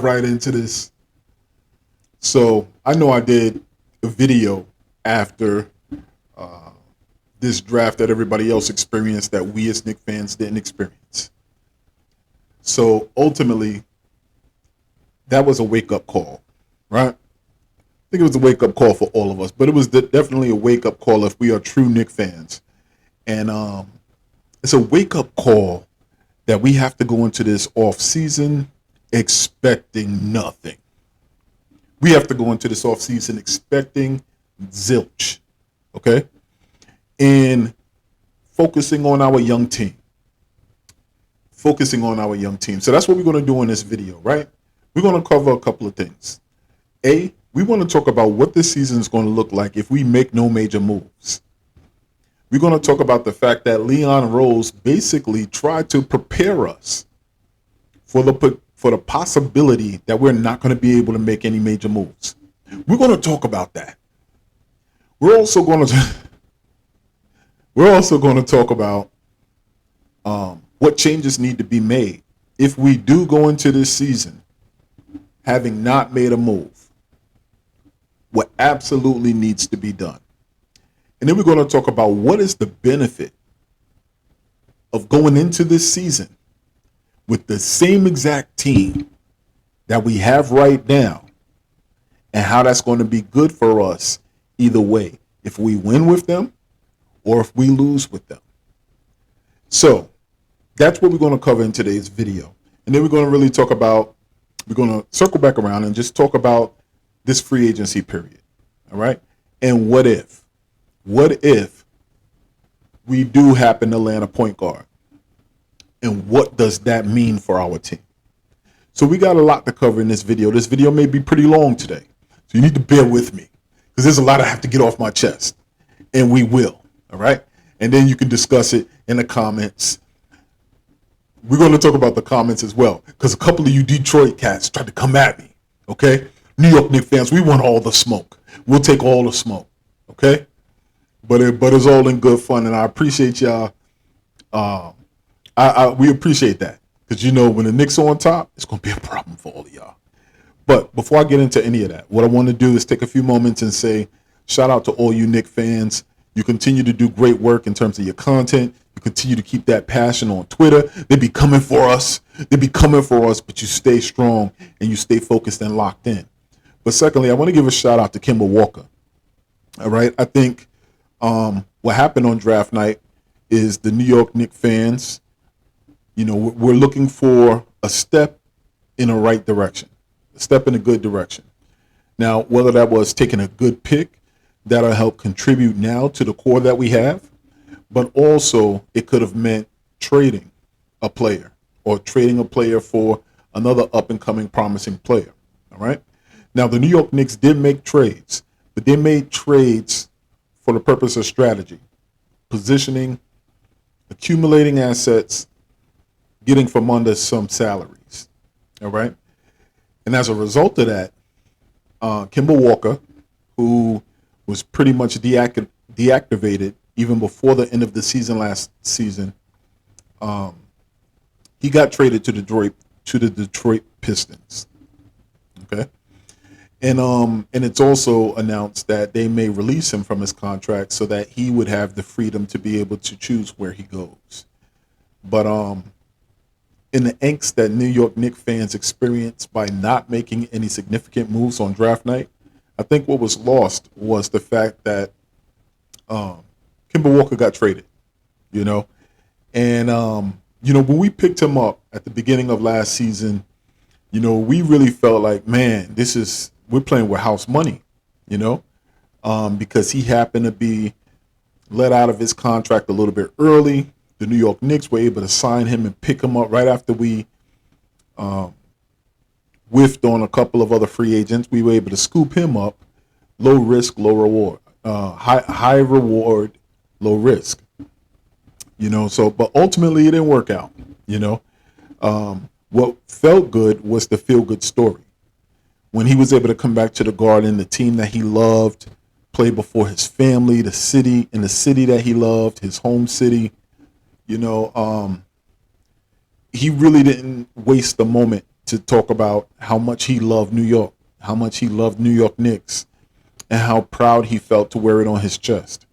Right into this. So I know I did a video after uh, this draft that everybody else experienced that we as Knicks fans didn't experience. So ultimately, that was a wake up call, right? I think it was a wake up call for all of us, but it was definitely a wake up call if we are true Knicks fans. And it's a wake up call that we have to go into this off season expecting nothing. We have to go into this offseason expecting zilch, okay? And focusing on our young team. Focusing on our young team. So that's what we're going to do in this video, right? We're going to cover a couple of things. A, we want to talk about what this season is going to look like if we make no major moves. We're going to talk about the fact that Leon Rose basically tried to prepare us for the possibility that we're not going to be able to make any major moves. We're going to talk about that. We're also going to talk about what changes need to be made if we do go into this season having not made a move. What absolutely needs to be done. And then we're going to talk about what is the benefit of going into this season with the same exact team that we have right now and how that's going to be good for us either way, if we win with them or if we lose with them. So that's what we're going to cover in today's video. And then we're going to really talk about, we're going to circle back around and just talk about this free agency period. All right. And what if we do happen to land a point guard? And what does that mean for our team? So we got a lot to cover in this video. This video may be pretty long today. So you need to bear with me because there's a lot I have to get off my chest. And we will. All right. And then you can discuss it in the comments. We're going to talk about the comments as well because a couple of you Detroit cats tried to come at me. Okay. New York Knicks fans, we want all the smoke. We'll take all the smoke. Okay. But it's all in good fun. And I appreciate y'all. We appreciate that because, when the Knicks are on top, it's going to be a problem for all of y'all. But before I get into any of that, what I want to do is take a few moments and say shout out to all you Knicks fans. You continue to do great work in terms of your content. You continue to keep that passion on Twitter. They be coming for us. But you stay strong and you stay focused and locked in. But secondly, I want to give a shout out to Kemba Walker. All right. I think what happened on draft night is the New York Knicks fans, we're looking for a step in the right direction, a step in a good direction. Now, whether that was taking a good pick that'll help contribute now to the core that we have, but also it could have meant trading a player or trading a player for another up-and-coming promising player. All right. Now, the New York Knicks did make trades, but they made trades for the purpose of strategy, positioning, accumulating assets, getting from under some salaries. All right. And as a result of that, Kemba Walker, who was pretty much deactivated even before the end of the season last season, he got traded to the Detroit Pistons. Okay. And it's also announced that they may release him from his contract so that he would have the freedom to be able to choose where he goes. But in the angst that New York Knicks fans experienced by not making any significant moves on draft night, I think what was lost was the fact that Kemba Walker got traded, and when we picked him up at the beginning of last season, we really felt like, man, we're playing with house money, because he happened to be let out of his contract a little bit early. The New York Knicks were able to sign him and pick him up right after we whiffed on a couple of other free agents. We were able to scoop him up, low risk, low reward, high reward, low risk. But ultimately it didn't work out. What felt good was the feel good story. When he was able to come back to the Garden, the team that he loved, play before his family, the city that he loved, his home city, he really didn't waste a moment to talk about how much he loved New York, how much he loved New York Knicks, and how proud he felt to wear it on his chest.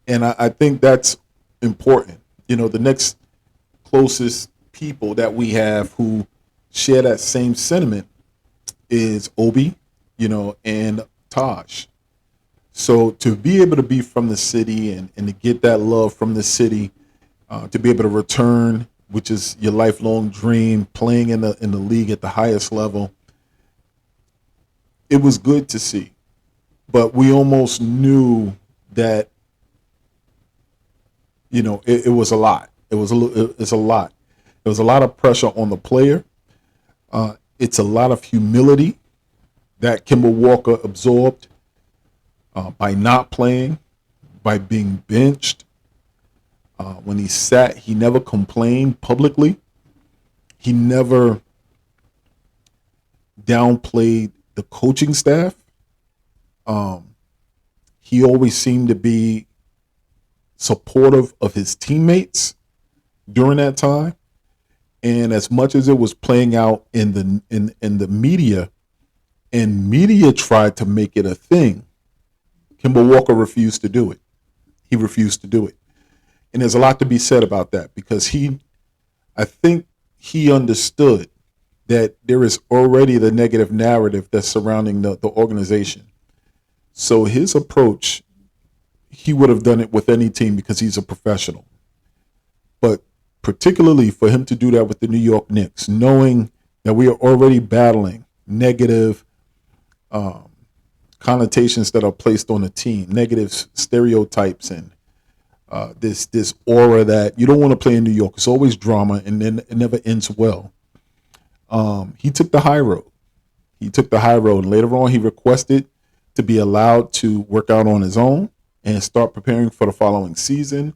And I think that's important. The next closest people that we have who share that same sentiment is Obi, and Taj. So to be able to be from the city and to get that love from the city, to be able to return, which is your lifelong dream, playing in the league at the highest level, it was good to see. But we almost knew that it was a lot. It's a lot. There was a lot of pressure on the player. It's a lot of humility that Kemba Walker absorbed by not playing, by being benched. When he sat, he never complained publicly. He never downplayed the coaching staff. He always seemed to be supportive of his teammates during that time. And as much as it was playing out in the media, and media tried to make it a thing, Kemba Walker refused to do it. He refused to do it. And there's a lot to be said about that because I think he understood that there is already the negative narrative that's surrounding the organization. So his approach, he would have done it with any team because he's a professional. But particularly for him to do that with the New York Knicks, knowing that we are already battling negative connotations that are placed on the team, negative stereotypes, and this aura that you don't want to play in New York. It's always drama, and then it never ends well. He took the high road. And later on, he requested to be allowed to work out on his own and start preparing for the following season.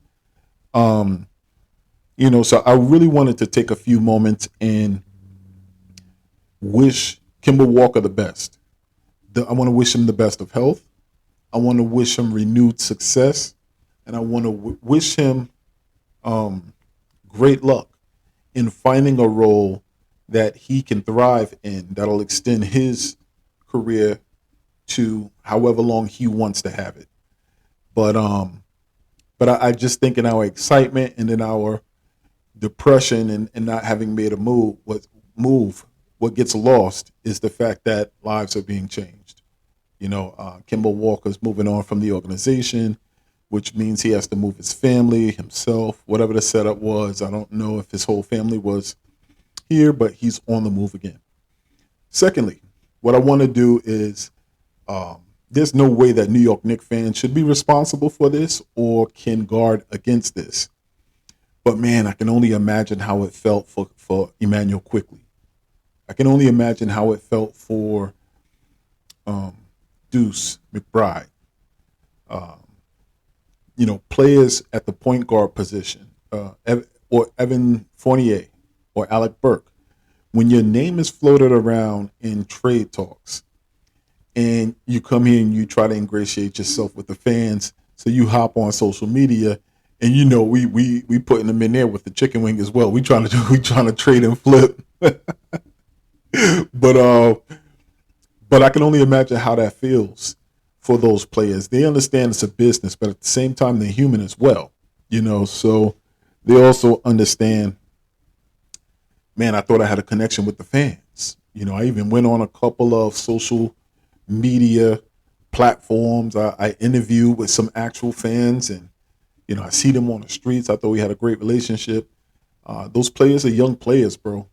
So I really wanted to take a few moments and wish Kemba Walker the best. I want to wish him the best of health. I want to wish him renewed success. And I want to wish him great luck in finding a role that he can thrive in that'll extend his career to however long he wants to have it. But I just think in our excitement and in our depression and not having made a move, what gets lost is the fact that lives are being changed. Kemba Walker's moving on from the organization, which means he has to move his family, himself, whatever the setup was. I don't know if his whole family was here, but he's on the move again. Secondly, what I want to do is there's no way that New York Knicks fans should be responsible for this or can guard against this. But man, I can only imagine how it felt for Emmanuel Quickley. I can only imagine how it felt for Deuce McBride. Players at the point guard position, or Evan Fournier or Alec Burke. When your name is floated around in trade talks and you come here and you try to ingratiate yourself with the fans, so you hop on social media and we putting them in there with the chicken wing as well. We trying to trade and flip. But I can only imagine how that feels for those players. They understand it's a business, but at the same time, they're human as well. So they also understand, man, I thought I had a connection with the fans. I even went on a couple of social media platforms. I interviewed with some actual fans, and I see them on the streets. I thought we had a great relationship. Those players are young players, bro.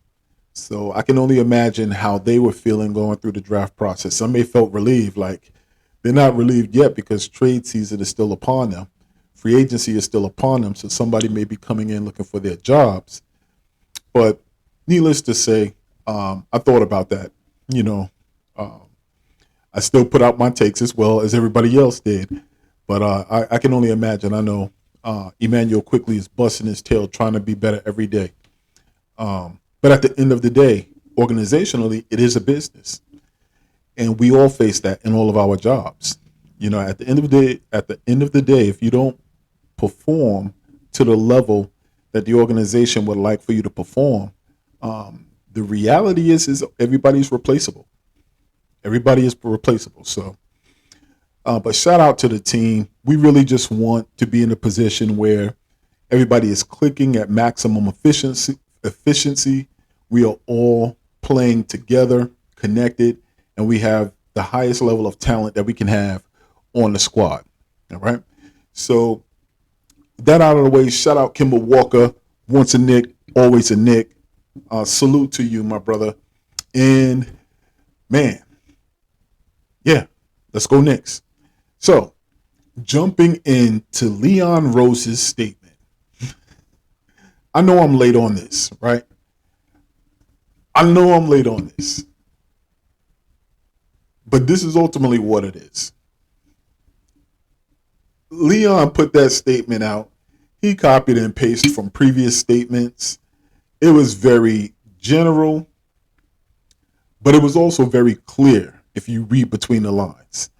So I can only imagine how they were feeling going through the draft process. Some may felt relieved, like they're not relieved yet because trade season is still upon them. Free agency is still upon them, so somebody may be coming in looking for their jobs. But needless to say, I thought about that. I still put out my takes as well as everybody else did. But I can only imagine. I know Emmanuel Quickley is busting his tail trying to be better every day. But at the end of the day, organizationally, it is a business. And we all face that in all of our jobs. At the end of the day, if you don't perform to the level that the organization would like for you to perform, the reality is everybody's replaceable. Everybody is replaceable. So, but shout out to the team. We really just want to be in a position where everybody is clicking at maximum efficiency. We are all playing together, connected, and we have the highest level of talent that we can have on the squad. All right. So that out of the way, shout out Kimball Walker. Once a Knick, always a Knick. Salute to you, my brother. And man, yeah, let's go Knicks. So jumping into Leon Rose's statement. I know I'm late on this, right? I know I'm late on this. But this is ultimately what it is. Leon put that statement out. He copied and pasted from previous statements. It was very general, but it was also very clear if you read between the lines.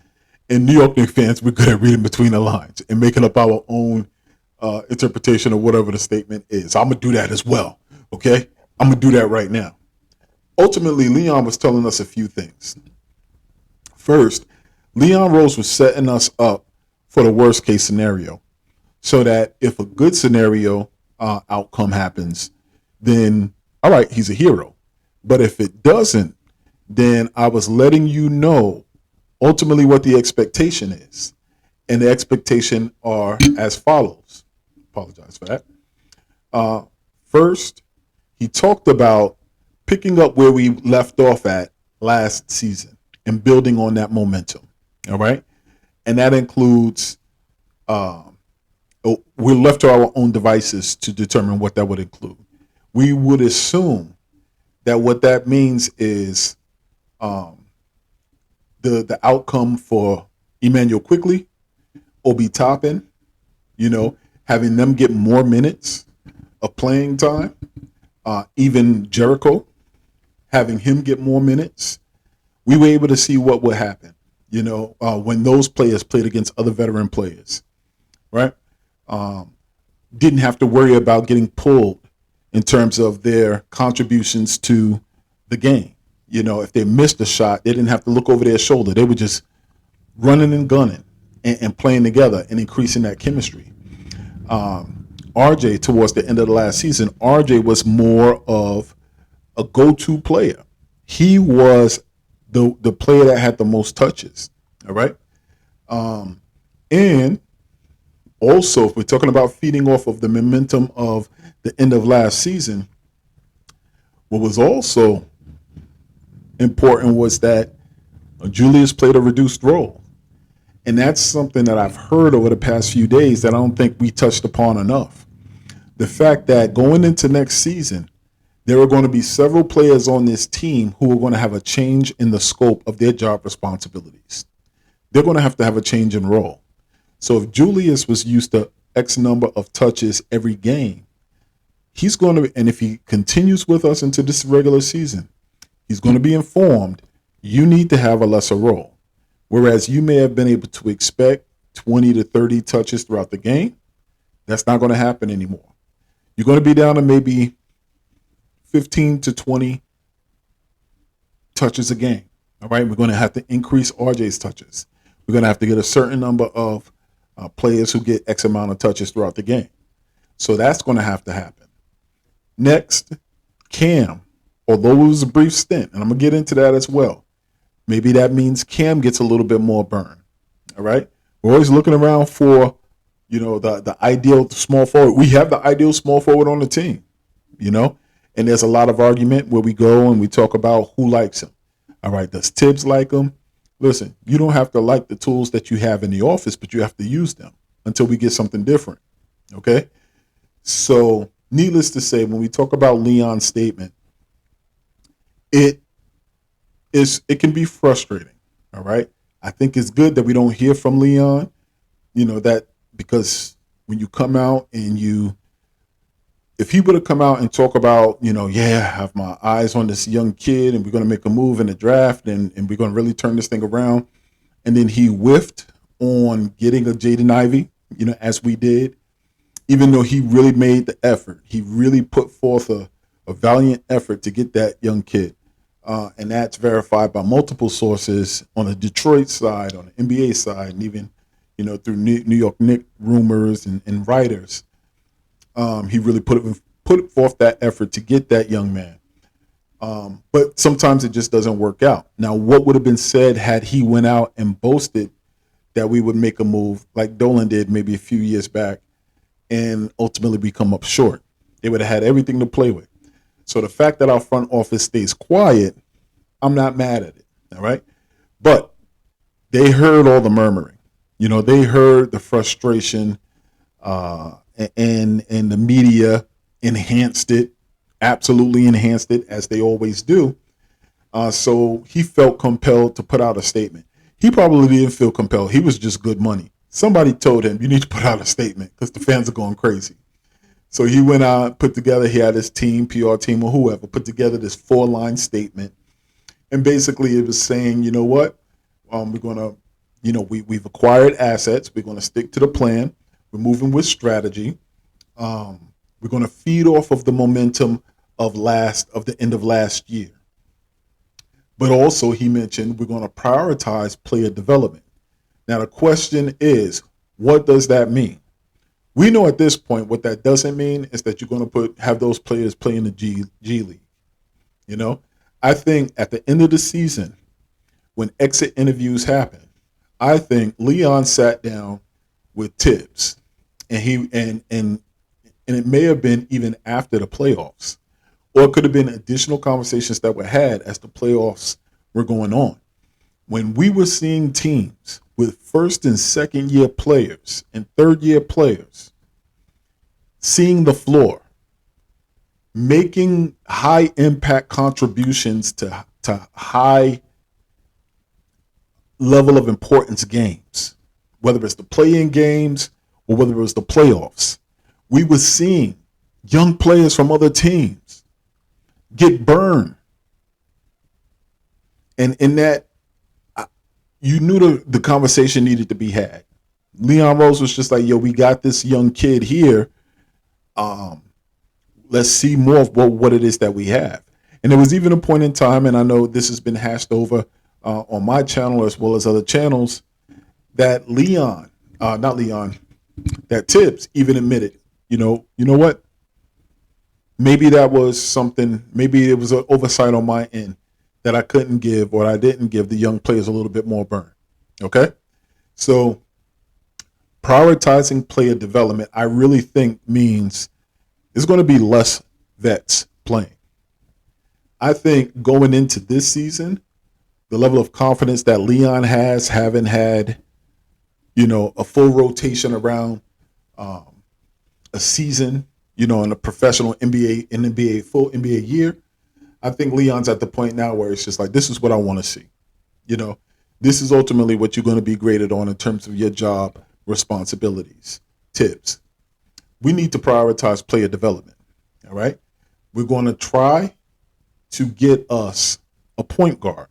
And New York Knicks fans, we're good at reading between the lines and making up our own interpretation of whatever the statement is. I'm going to do that as well, okay? I'm going to do that right now. Ultimately, Leon was telling us a few things. First, Leon Rose was setting us up for the worst case scenario so that if a good scenario outcome happens, then, all right, he's a hero. But if it doesn't, then I was letting you know ultimately what the expectation is. And the expectation are as follows. Apologize for that. First, he talked about picking up where we left off at last season and building on that momentum. All right. And that includes, we're left to our own devices to determine what that would include. We would assume that what that means is the outcome for Emmanuel Quickly, Obi Toppin, having them get more minutes of playing time, even Jericho, having him get more minutes. We were able to see what would happen, when those players played against other veteran players, right? Didn't have to worry about getting pulled in terms of their contributions to the game. If they missed a shot, they didn't have to look over their shoulder. They were just running and gunning and playing together and increasing that chemistry. RJ, towards the end of the last season, RJ was more of a go-to player. He was the player that had the most touches. All right. And also, if we're talking about feeding off of the momentum of the end of last season, what was also important was that Julius played a reduced role. And that's something that I've heard over the past few days that I don't think we touched upon enough. The fact that going into next season, there are going to be several players on this team who are going to have a change in the scope of their job responsibilities. They're going to have a change in role. So if Julius was used to X number of touches every game, he's going to, and if he continues with us into this regular season, he's going to be informed, you need to have a lesser role. Whereas you may have been able to expect 20 to 30 touches throughout the game, that's not going to happen anymore. You're going to be down to maybe 15 to 20 touches a game. All right, we're going to have to increase RJ's touches. We're going to have to get a certain number of players who get X amount of touches throughout the game. So that's going to happen. Next, Cam, although it was a brief stint, and I'm going to get into that as well. Maybe that means Cam gets a little bit more burn. All right. We're always looking around for, the ideal small forward. We have the ideal small forward on the team, and there's a lot of argument where we go and we talk about who likes him. All right. Does Tibbs like him? Listen, you don't have to like the tools that you have in the office, but you have to use them until we get something different. Okay. So needless to say, when we talk about Leon's statement, it can be frustrating. All right. I think it's good that we don't hear from Leon, that because when you come out and if he would have come out and talk about, I have my eyes on this young kid and we're going to make a move in the draft and we're going to really turn this thing around. And then he whiffed on getting a Jaden Ivey, as we did, even though he really made the effort. He really put forth a a valiant effort to get that young kid. And that's verified by multiple sources on the Detroit side, on the NBA side, and even, through New York Knicks rumors and writers. He really put forth that effort to get that young man. But sometimes it just doesn't work out. Now, what would have been said had he went out and boasted that we would make a move like Dolan did maybe a few years back and ultimately we come up short? They would have had everything to play with. So the fact that our front office stays quiet, I'm not mad at it, all right? But they heard all the murmuring. They heard the frustration, and the media enhanced it, absolutely enhanced it, as they always do. So he felt compelled to put out a statement. He probably didn't feel compelled. He was just good money. Somebody told him, you need to put out a statement because the fans are going crazy. So he went out, put together, he had his team, PR team or whoever, put together this 4-line statement. And basically it was saying, you know what, we're going to, we've acquired assets. We're going to stick to the plan. We're moving with strategy. We're going to feed off of the momentum of the end of last year. But also he mentioned we're going to prioritize player development. Now the question is, what does that mean? We know at this point what that doesn't mean is that you're going to have those players play in the G League. I think at the end of the season, when exit interviews happen, I think Leon sat down with Tibbs, and it may have been even after the playoffs, or it could have been additional conversations that were had as the playoffs were going on. When we were seeing teams with first and second year players and third year players seeing the floor, making high impact contributions to high level of importance games, whether it's the play-in games or whether it was the playoffs, we were seeing young players from other teams get burned. And in that, you knew the conversation needed to be had. Leon Rose was just like, yo, we got this young kid here. Let's see more of what it is that we have. And there was even a point in time, and I know this has been hashed over on my channel as well as other channels, that that Tibbs even admitted, you know what? Maybe that was something, maybe it was an oversight on my end that I couldn't give, or I didn't give the young players a little bit more burn. Okay? So prioritizing player development, I really think means there's going to be less vets playing. I think going into this season, the level of confidence that Leon has, having had, a full rotation around a season, in a professional NBA, full NBA year, I think Leon's at the point now where it's just like, this is what I want to see. This is ultimately what you're going to be graded on in terms of your job responsibilities. Tips. We need to prioritize player development. All right. We're going to try to get us a point guard.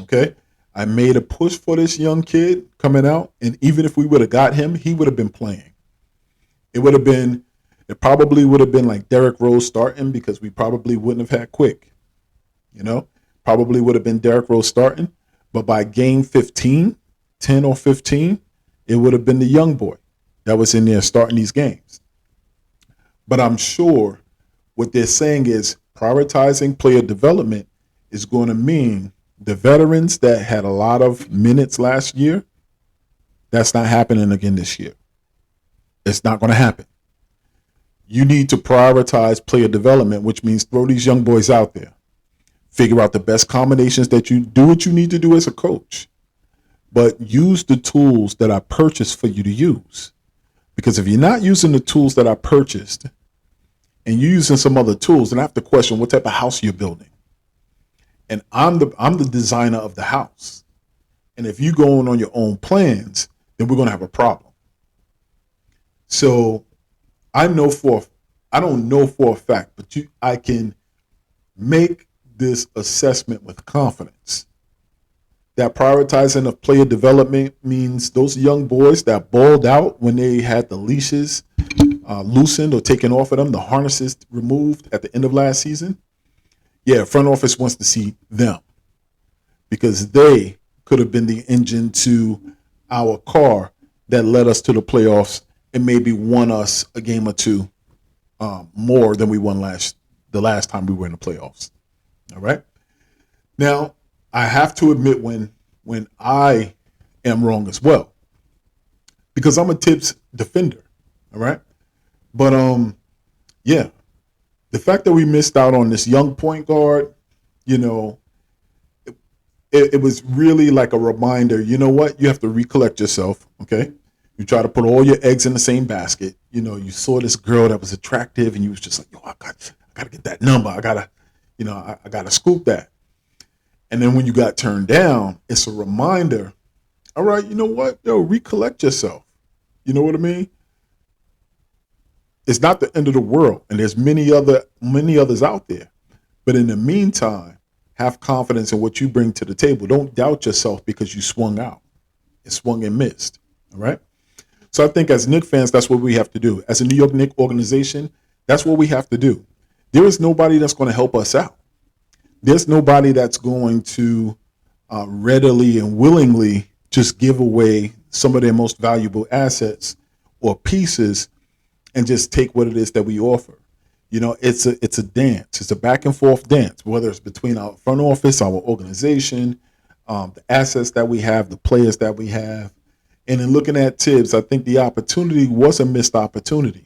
Okay. I made a push for this young kid coming out. And even if we would have got him, he would have been playing. It probably would have been like Derrick Rose starting, because we probably wouldn't have had Quick. Probably would have been Derrick Rose starting. But by game 15, 10 or 15, it would have been the young boy that was in there starting these games. But I'm sure what they're saying is prioritizing player development is going to mean the veterans that had a lot of minutes last year, that's not happening again this year. It's not going to happen. You need to prioritize player development, which means throw these young boys out there. Figure out the best combinations that you do what you need to do as a coach. But use the tools that I purchased for you to use. Because if you're not using the tools that I purchased and you're using some other tools, then I have to question what type of house you're building. And I'm the designer of the house. And if you're going on your own plans, then we're going to have a problem. So I don't know for a fact, but I can make this assessment with confidence that prioritizing of player development means those young boys that balled out when they had the leashes loosened or taken off of them, the harnesses removed at the end of last season, yeah, front office wants to see them because they could have been the engine to our car that led us to the playoffs and maybe won us a game or two more than we won the last time we were in the playoffs. All right. Now, I have to admit when I am wrong as well, because I'm a Tibbs defender. All right. But yeah, the fact that we missed out on this young point guard, you know, it was really like a reminder. You know what? You have to recollect yourself. Okay. You try to put all your eggs in the same basket. You know, you saw this girl that was attractive, and you was just like, yo, I got to get that number. I gotta scoop that. And then when you got turned down, it's a reminder. All right, you know what? Yo, recollect yourself. You know what I mean? It's not the end of the world, and there's many others out there. But in the meantime, have confidence in what you bring to the table. Don't doubt yourself because you swung out. It swung and missed. All right. So I think as Knicks fans, that's what we have to do. As a New York Knicks organization, that's what we have to do. There is nobody that's going to help us out. There's nobody that's going to readily and willingly just give away some of their most valuable assets or pieces and just take what it is that we offer. You know, it's a dance. It's a back and forth dance, whether it's between our front office, our organization, the assets that we have, the players that we have. And in looking at Tibbs, I think the opportunity was a missed opportunity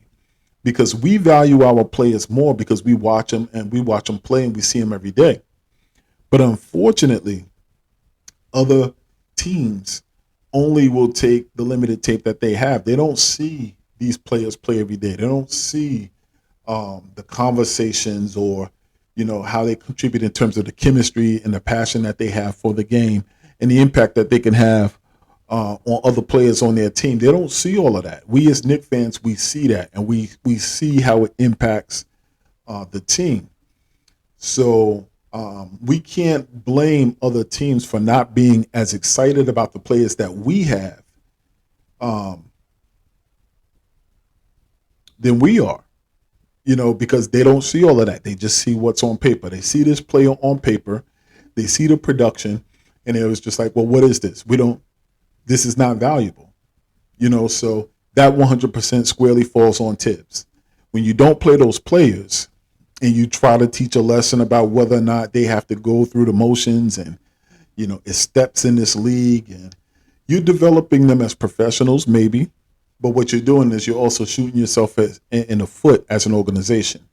because we value our players more because we watch them and we watch them play and we see them every day. But unfortunately, other teams only will take the limited tape that they have. They don't see these players play every day. They don't see the conversations or, you know, how they contribute in terms of the chemistry and the passion that they have for the game and the impact that they can have on other players on their team. They don't see all of that. We as Knicks fans, we see that, and we see how it impacts the team. So we can't blame other teams for not being as excited about the players that we have than we are, you know, because they don't see all of that. They just see what's on paper. They see this player on paper. They see the production, and it was just like, well, what is this? This is not valuable, you know, so that 100% squarely falls on Tibbs. When you don't play those players and you try to teach a lesson about whether or not they have to go through the motions and, you know, it's steps in this league and you're developing them as professionals, maybe, but what you're doing is you're also shooting yourself in the foot as an organization.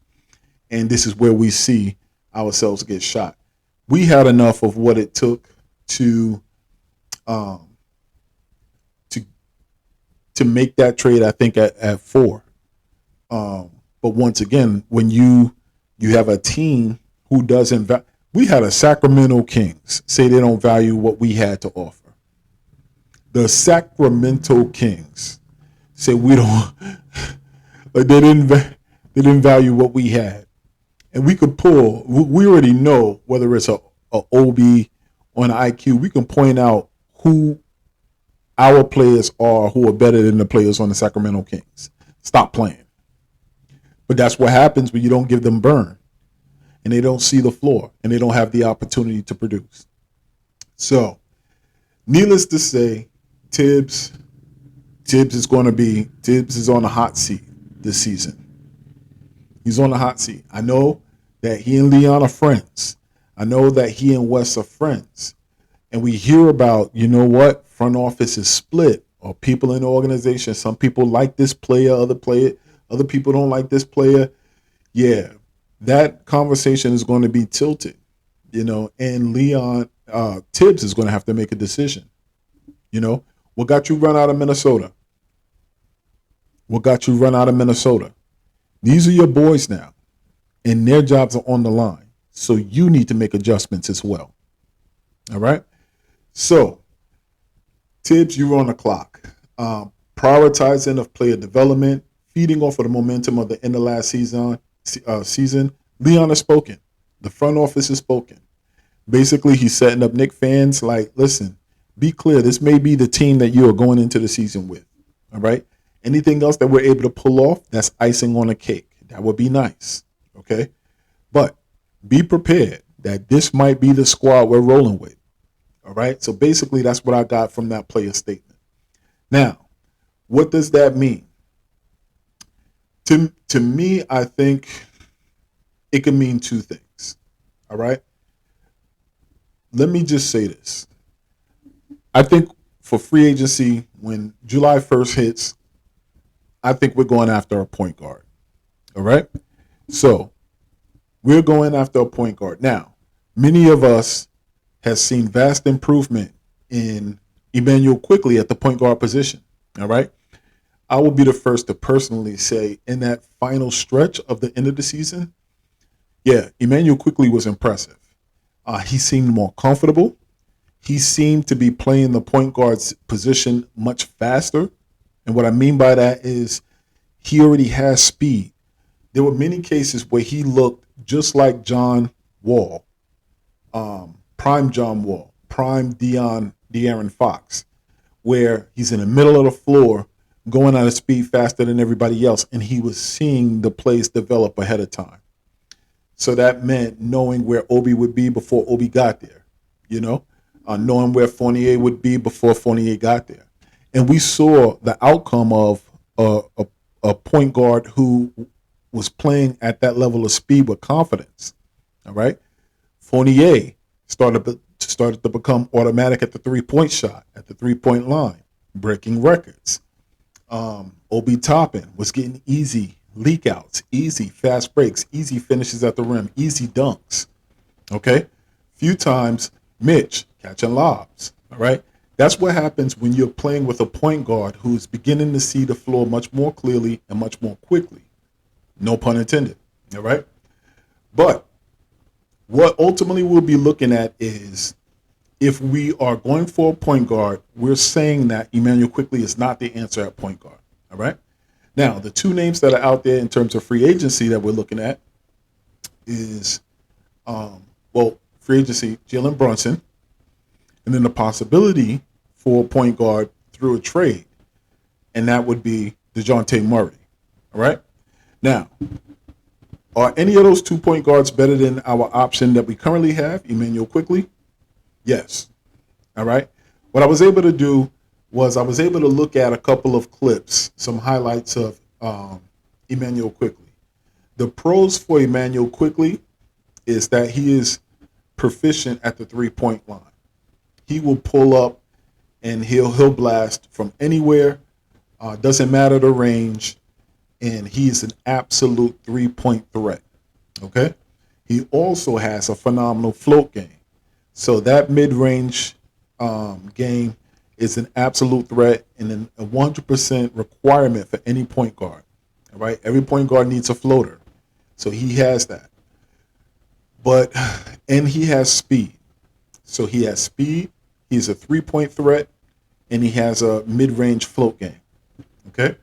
And this is where we see ourselves get shot. We had enough of what it took to make that trade, I think, at 4. But once again, when you have a team who doesn't we had a Sacramento Kings say they don't value what we had to offer. The Sacramento Kings say we don't like they didn't value what we had. And we could pull, we already know whether it's a OB or an IQ, we can point out who our players are who are better than the players on the Sacramento Kings. Stop playing. But that's what happens when you don't give them burn and they don't see the floor and they don't have the opportunity to produce. So, needless to say, Tibbs is on the hot seat this season. He's on the hot seat. I know that he and Leon are friends. I know that he and Wes are friends. And we hear about, you know what, front office is split or people in the organization. Some people like this player, other people don't like this player. Yeah, that conversation is going to be tilted, you know, and Leon Tibbs is going to have to make a decision. You know, what got you run out of Minnesota? What got you run out of Minnesota? These are your boys now, and their jobs are on the line. So you need to make adjustments as well. All right? So, Tibbs, you're on the clock. Prioritizing of player development, feeding off of the momentum of the end of last season. Leon has spoken. The front office has spoken. Basically, he's setting up Knicks fans like, listen, be clear. This may be the team that you are going into the season with. All right? Anything else that we're able to pull off, that's icing on a cake. That would be nice. Okay. But be prepared that this might be the squad we're rolling with. All right. So basically, that's what I got from that player statement. Now, what does that mean? To me, I think it can mean two things. All right. Let me just say this. I think for free agency, when July 1st hits, I think we're going after a point guard. All right. So we're going after a point guard. Now, many of us have seen vast improvement in Emmanuel Quickly at the point guard position. All right. I will be the first to personally say in that final stretch of the end of the season, yeah, Emmanuel Quickly was impressive. He seemed more comfortable. He seemed to be playing the point guard's position much faster. And what I mean by that is he already has speed. There were many cases where he looked just like John Wall, prime John Wall, prime De'Aaron Fox, where he's in the middle of the floor going out of speed faster than everybody else, and he was seeing the plays develop ahead of time. So that meant knowing where Obi would be before Obi got there, knowing where Fournier would be before Fournier got there. And we saw the outcome of a point guard who was playing at that level of speed with confidence. All right. Fournier started to become automatic at the 3-point shot, at the 3-point line, breaking records. Obi Toppin was getting easy leak outs, easy fast breaks, easy finishes at the rim, easy dunks. Okay. Few times Mitch catching lobs. All right. That's what happens when you're playing with a point guard who's beginning to see the floor much more clearly and much more quickly. No pun intended. All right. But what ultimately we'll be looking at is if we are going for a point guard, we're saying that Emmanuel Quickly is not the answer at point guard. All right. Now, the two names that are out there in terms of free agency that we're looking at is, free agency, Jalen Brunson, and then the possibility for a point guard through a trade, and that would be DeJounte Murray. All right. Now, are any of those 2 point guards better than our option that we currently have, Emmanuel Quickly? Yes. All right. What I was able to do was I was able to look at a couple of clips, some highlights of Emmanuel Quickly. The pros for Emmanuel Quickly is that he is proficient at the 3-point line. He will pull up and he'll blast from anywhere. Doesn't matter the range. And he's an absolute 3-point threat. Okay. He also has a phenomenal float game. So that mid-range game is an absolute threat and a 100% requirement for any point guard. All right. Every point guard needs a floater. So he has that. And he has speed. So he has speed. He's a 3-point threat and he has a mid-range float game. Okay.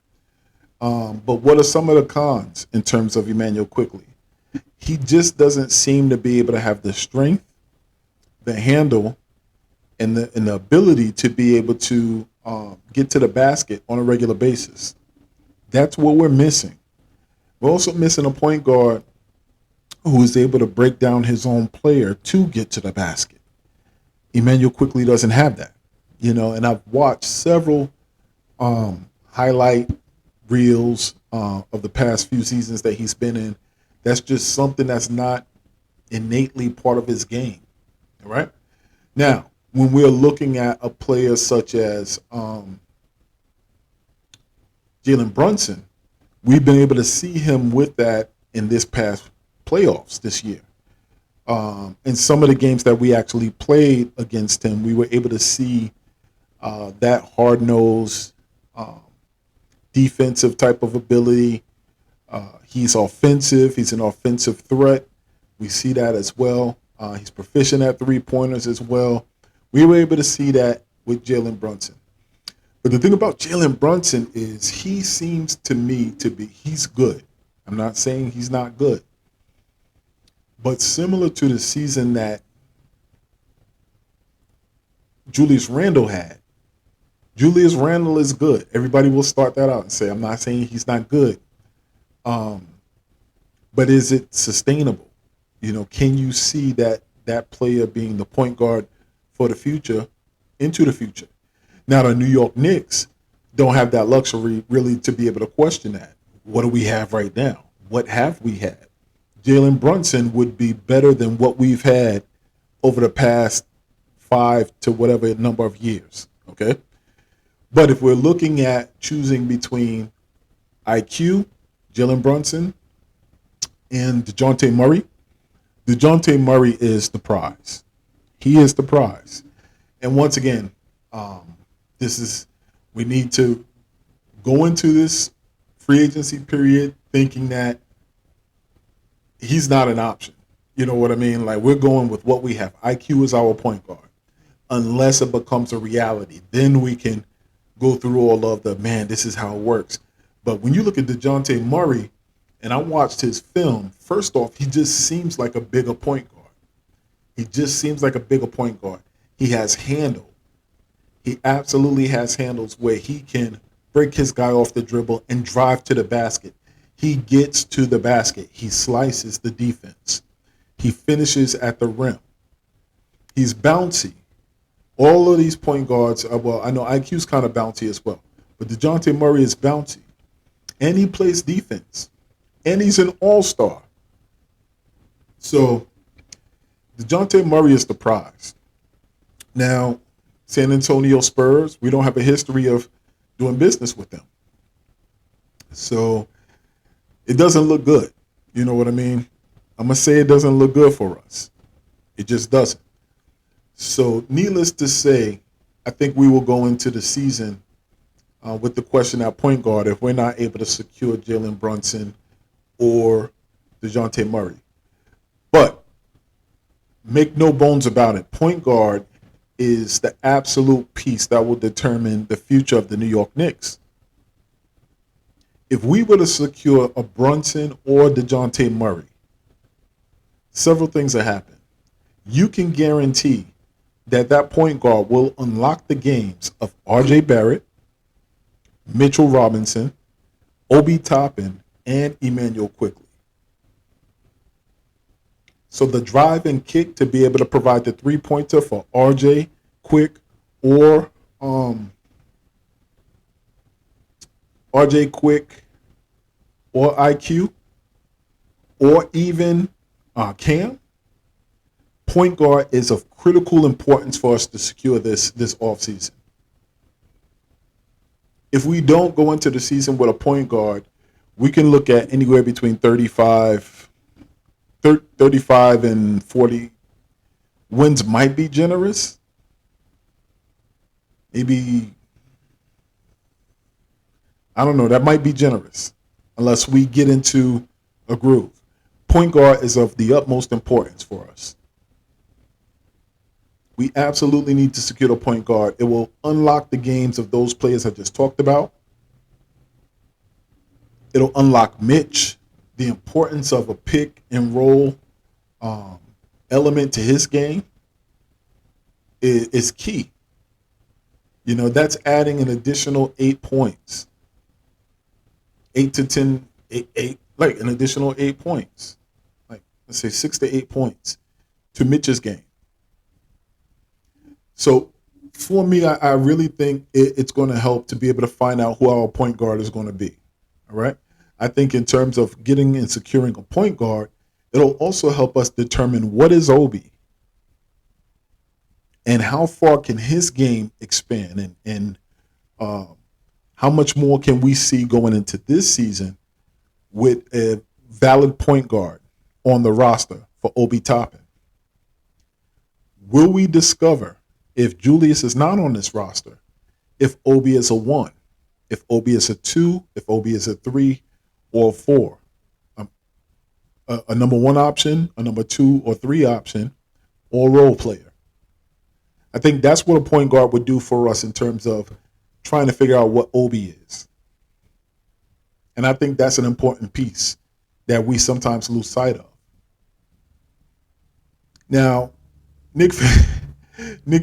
But what are some of the cons in terms of Emmanuel Quickly? He just doesn't seem to be able to have the strength, the handle, and the ability to be able to get to the basket on a regular basis. That's what we're missing. We're also missing a point guard who is able to break down his own player to get to the basket. Emmanuel Quickly doesn't have that, and I've watched several highlight reels of the past few seasons that he's been in. That's just something that's not innately part of his game. All right. Now, when we're looking at a player such as Jalen Brunson, we've been able to see him with that in this past playoffs this year. In some of the games that we actually played against him, we were able to see that hard-nosed defensive type of ability. He's offensive. He's an offensive threat. We see that as well. He's proficient at 3-pointers as well. We were able to see that with Jalen Brunson. But the thing about Jalen Brunson is he seems to me to be, he's good. I'm not saying he's not good. But similar to the season that Julius Randle had, Julius Randle is good. Everybody will start that out and say, I'm not saying he's not good. Um, but is it sustainable? Can you see that player being the point guard for the future, into the future? Now, the New York Knicks don't have that luxury really to be able to question that. What do we have right now? What have we had? Jalen Brunson would be better than what we've had over the past 5 to whatever number of years. Okay. But if we're looking at choosing between IQ, Jalen Brunson, and DeJounte Murray, DeJounte Murray is the prize. He is the prize. And once again, this is we need to go into this free agency period thinking that he's not an option. You know what I mean? Like, we're going with what we have. IQ is our point guard. Unless it becomes a reality, then we can go through all of the, man, this is how it works. But when you look at DeJounte Murray, and I watched his film, first off, he just seems like a bigger point guard. He just seems like a bigger point guard. He has handle. He absolutely has handles where he can break his guy off the dribble and drive to the basket. He gets to the basket. He slices the defense. He finishes at the rim. He's bouncy. All of these point guards, well, I know IQ's kind of bouncy as well, but DeJounte Murray is bouncy. And he plays defense. And he's an all-star. So DeJounte Murray is the prize. Now, San Antonio Spurs, we don't have a history of doing business with them. So it doesn't look good. You know what I mean? I'm going to say it doesn't look good for us. It just doesn't. So needless to say, I think we will go into the season with the question at point guard if we're not able to secure Jalen Brunson or DeJounte Murray. But make no bones about it, point guard is the absolute piece that will determine the future of the New York Knicks. If we were to secure a Brunson or DeJounte Murray, several things will happen. You can guarantee that point guard will unlock the games of R.J. Barrett, Mitchell Robinson, Obi Toppin, and Emmanuel Quickly. So the drive and kick to be able to provide the three-pointer for RJ, Quick, or RJ Quick, or IQ, or even Cam, point guard is of critical importance for us to secure this offseason. If we don't go into the season with a point guard, we can look at anywhere between 35 and 40 wins might be generous. Maybe, I don't know, that might be generous unless we get into a groove. Point guard is of the utmost importance for us. We absolutely need to secure a point guard. It will unlock the games of those players I just talked about. It'll unlock Mitch, the importance of a pick and roll element to his game is key. You know, that's adding an additional 8 points. 8 to 10, like an additional 8 points. Like, let's say 6 to 8 points to Mitch's game. So for me, I really think it's going to help to be able to find out who our point guard is going to be. All right. I think in terms of getting and securing a point guard, it'll also help us determine what is Obi and how far can his game expand and how much more can we see going into this season with a valid point guard on the roster for Obi Toppin. Will we discover if Julius is not on this roster, if Obi is a 1, if Obi is a 2, if Obi is a 3 or a 4, a number 1 option, a number 2 or 3 option, or a role player? I think that's what a point guard would do for us in terms of trying to figure out what Obi is. And I think that's an important piece that we sometimes lose sight of. Now, Knicks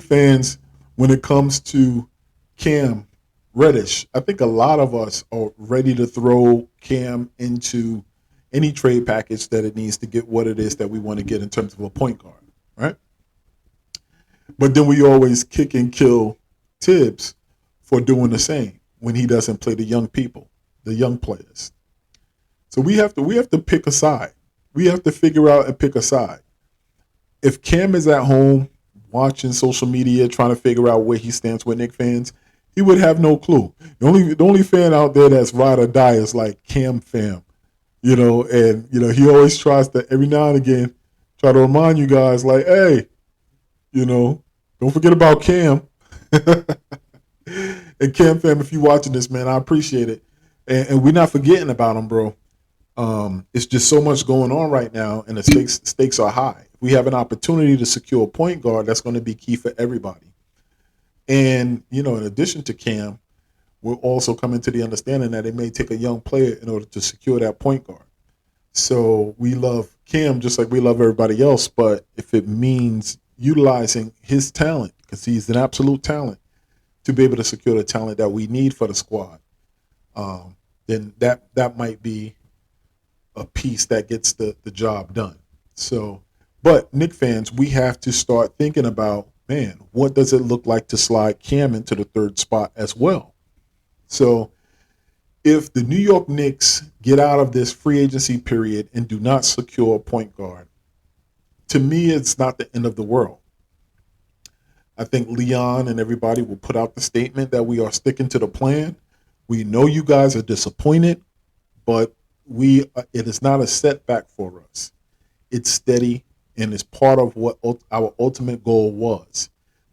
fans, when it comes to Cam, Reddish. I think a lot of us are ready to throw Cam into any trade package that it needs to get what it is that we want to get in terms of a point guard, right? But then we always kick and kill Tibbs for doing the same when he doesn't play the young people, the young players. So we have to pick a side. We have to figure out and pick a side. If Cam is at home watching social media, trying to figure out where he stands with Knicks fans, he would have no clue. The only fan out there that's ride or die is like Cam fam, and he always tries to every now and again try to remind you guys like, hey, don't forget about Cam. And Cam fam, if you watching this, man, I appreciate it. And we're not forgetting about him, bro. It's just so much going on right now, and the stakes are high. If we have an opportunity to secure a point guard, that's going to be key for everybody. And, in addition to Cam, we're also coming to the understanding that it may take a young player in order to secure that point guard. So we love Cam just like we love everybody else, but if it means utilizing his talent, because he's an absolute talent, to be able to secure the talent that we need for the squad, then that might be a piece that gets the job done. So, but Knicks fans, we have to start thinking about, man, what does it look like to slide Cam into the third spot as well? So if the New York Knicks get out of this free agency period and do not secure a point guard, to me, it's not the end of the world. I think Leon and everybody will put out the statement that we are sticking to the plan. We know you guys are disappointed, but it is not a setback for us. It's steady, and it's part of what our ultimate goal was,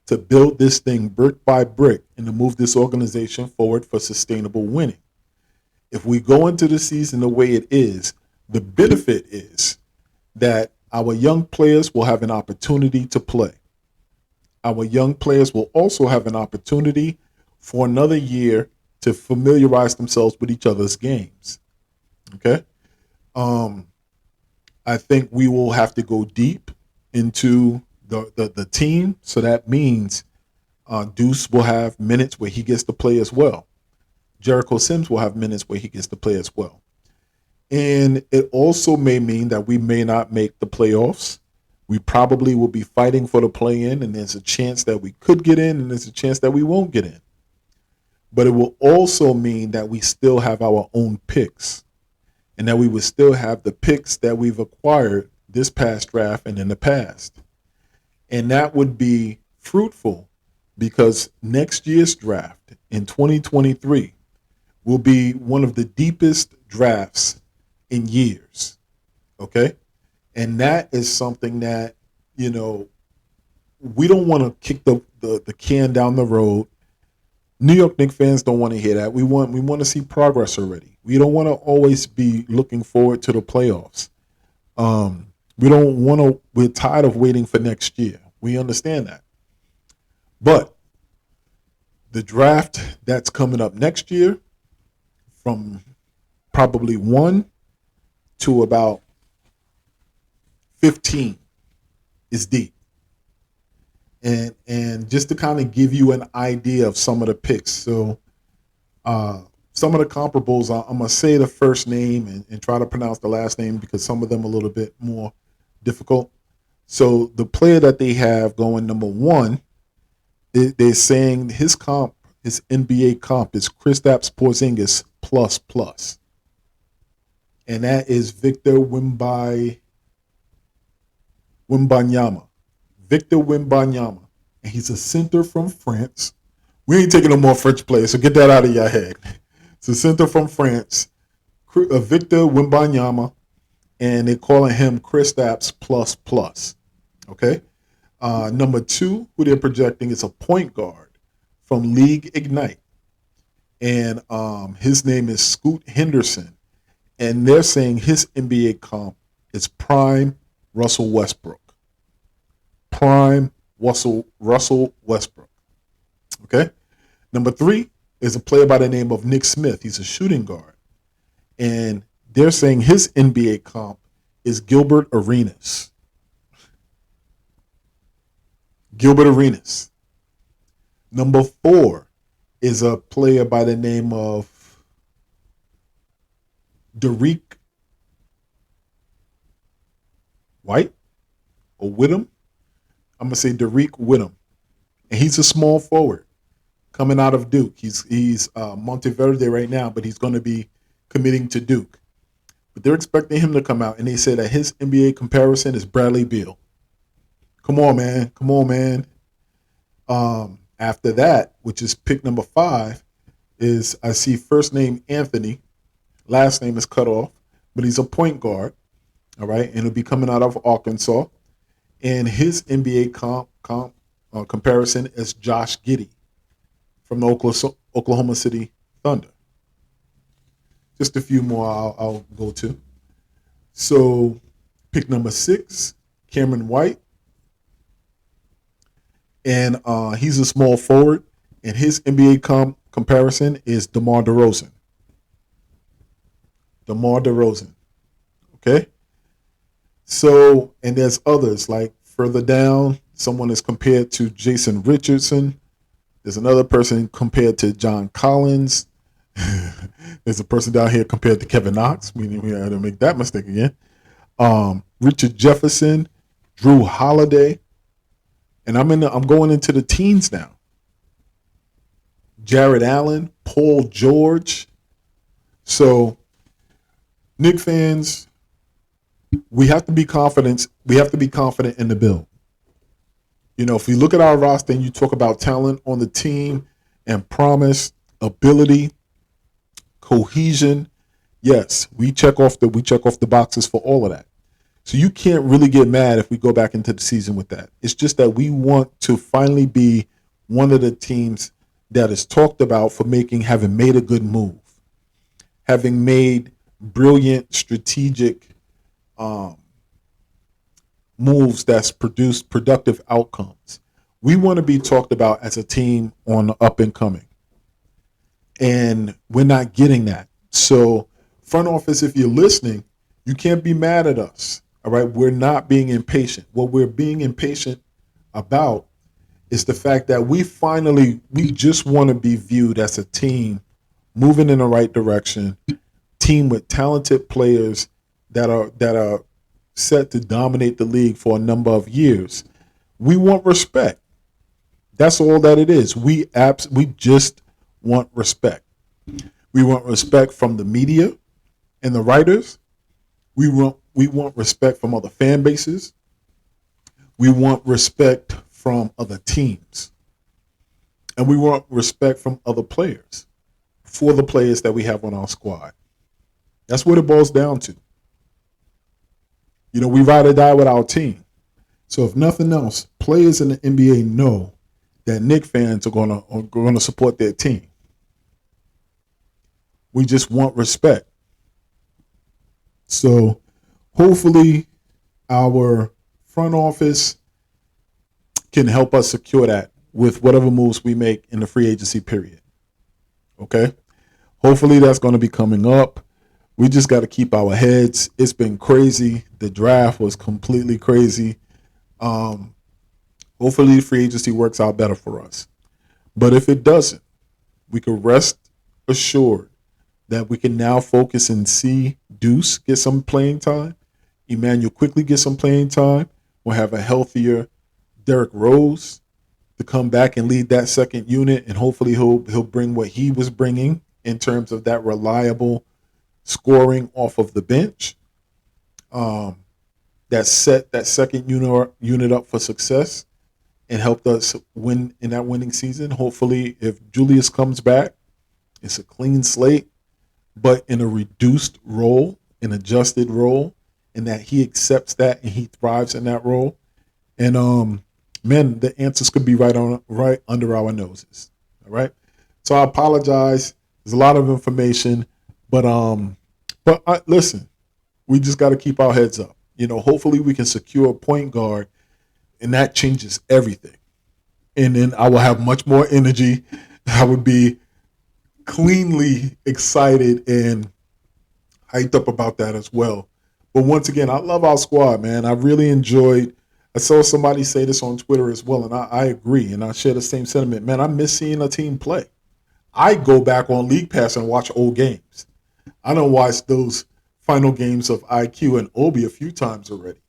to build this thing brick by brick and to move this organization forward for sustainable winning. If we go into the season the way it is, the benefit is that our young players will have an opportunity to play. Our young players will also have an opportunity for another year to familiarize themselves with each other's games. Okay? I think we will have to go deep into the team. So that means Deuce will have minutes where he gets to play as well. Jericho Sims will have minutes where he gets to play as well. And it also may mean that we may not make the playoffs. We probably will be fighting for the play-in, and there's a chance that we could get in, and there's a chance that we won't get in. But it will also mean that we still have our own picks, and that we would still have the picks that we've acquired this past draft and in the past. And that would be fruitful because next year's draft in 2023 will be one of the deepest drafts in years. Okay? And that is something that, we don't want to kick the can down the road. New York Knicks fans don't want to hear that. We want to see progress already. We don't want to always be looking forward to the playoffs. We're tired of waiting for next year. We understand that. But the draft that's coming up next year, from probably 1 to about 15, is deep. And just to kind of give you an idea of some of the picks. So some of the comparables, I'm going to say the first name and try to pronounce the last name because some of them are a little bit more difficult. So the player that they have going number 1, they're saying his NBA comp is Kristaps Porzingis plus. And that is Victor Wembanyama. Victor Wembanyama. And he's a center from France. We ain't taking no more French players, so get that out of your head. It's a center from France, Victor Wembanyama, and they're calling him Kristaps plus. Okay? Number 2, who they're projecting is a point guard from League Ignite. And his name is Scoot Henderson. And they're saying his NBA comp is prime Russell Westbrook. Prime Russell Westbrook. Okay? Number 3 is a player by the name of Nick Smith. He's a shooting guard. And they're saying his NBA comp is Gilbert Arenas. Number 4 is a player by the name of Derek White or Whittam. I'm gonna say Derek Whittam, and he's a small forward coming out of Duke. He's Monteverde right now, but he's going to be committing to Duke. But they're expecting him to come out, and they say that his NBA comparison is Bradley Beal. Come on, man. Come on, man. After that, which is pick number 5, is I see first name Anthony, last name is cut off, but he's a point guard. All right, and he'll be coming out of Arkansas, and his NBA comparison is Josh Giddey from the Oklahoma City Thunder. Just a few more I'll go to. So, pick number 6, Cameron White, and he's a small forward, and his NBA comparison is DeMar DeRozan. DeMar DeRozan. Okay. So, and there's others like further down, someone is compared to Jason Richardson. There's another person compared to John Collins. There's a person down here compared to Kevin Knox. We had to make that mistake again. Richard Jefferson, Drew Holiday, and I'm going into the teens now. Jared Allen, Paul George. So, Knicks fans, we have to be confident. We have to be confident in the build. You know, if you look at our roster and you talk about talent on the team and promise, ability, cohesion, yes, we check off the boxes for all of that. So you can't really get mad if we go back into the season with that. It's just that we want to finally be one of the teams that is talked about for having made a good move, having made brilliant strategic moves that's produced productive outcomes. We want to be talked about as a team on the up and coming. And we're not getting that. So, front office, if you're listening, you can't be mad at us. All right. We're not being impatient. What we're being impatient about is the fact that we just want to be viewed as a team moving in the right direction, team with talented players that are set to dominate the league for a number of years. We want respect. That's all that it is. We just want respect. We want respect from the media and the writers. We want respect from other fan bases. We want respect from other teams. And we want respect from other players for the players that we have on our squad. That's what it boils down to. You know, we ride or die with our team. So if nothing else, players in the NBA know that Knicks fans are gonna support their team. We just want respect. So hopefully our front office can help us secure that with whatever moves we make in the free agency period. Okay? Hopefully that's going to be coming up. We just got to keep our heads. It's been crazy. The draft was completely crazy. Hopefully free agency works out better for us. But if it doesn't, we can rest assured that we can now focus and see Deuce get some playing time. Emmanuel quickly get some playing time. We'll have a healthier Derrick Rose to come back and lead that second unit, and hopefully he'll bring what he was bringing in terms of that reliable scoring off of the bench. That set that second unit up for success and helped us win in that winning season. Hopefully, if Julius comes back, it's a clean slate, but in a reduced role, an adjusted role, and that he accepts that and he thrives in that role. And man, the answers could be right under our noses. All right. So I apologize. There's a lot of information, but listen, we just got to keep our heads up. You know, hopefully we can secure a point guard, and that changes everything. And then I will have much more energy. I would be cleanly excited and hyped up about that as well. But once again, I love our squad, man. I really enjoyed. I saw somebody say this on Twitter as well, and I agree, and I share the same sentiment. Man, I miss seeing a team play. I go back on League Pass and watch old games. I done watched those final games of IQ and Obi a few times already.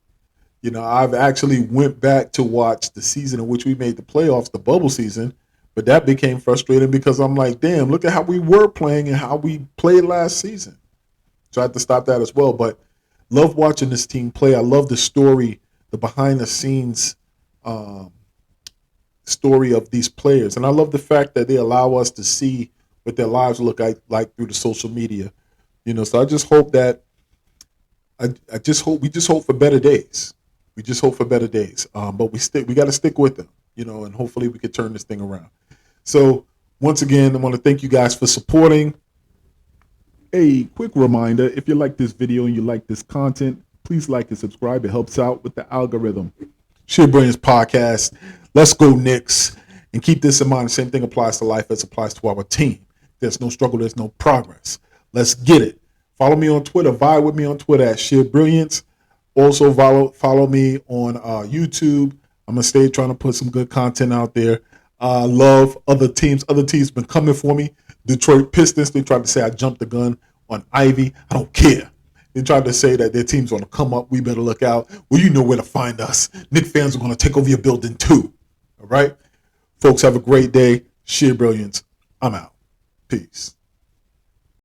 I've actually went back to watch the season in which we made the playoffs, the bubble season, but that became frustrating because I'm like, damn, look at how we were playing and how we played last season. So I had to stop that as well. But love watching this team play. I love the story, the behind the scenes story of these players. And I love the fact that they allow us to see what their lives look like through the social media. So I just hope that I just hope we just hope for better days. We just hope for better days. But we got to stick with them, and hopefully we can turn this thing around. So once again, I want to thank you guys for supporting. A quick reminder, if you like this video and you like this content, please like and subscribe. It helps out with the algorithm. Sheer Brilliance Podcast. Let's go Knicks. And keep this in mind. The same thing applies to life as applies to our team. There's no struggle. There's no progress. Let's get it. Follow me on Twitter. Vibe with me on Twitter at Sheer Brilliance. Also follow me on YouTube. I'm going to stay trying to put some good content out there. Love other teams. Other teams been coming for me. Detroit Pistons, they tried to say I jumped the gun on Ivy. I don't care. They tried to say that their team's going to come up. We better look out. Well, you know where to find us. Knicks fans are going to take over your building too. All right? Folks, have a great day. Sheer Brilliance. I'm out. Peace.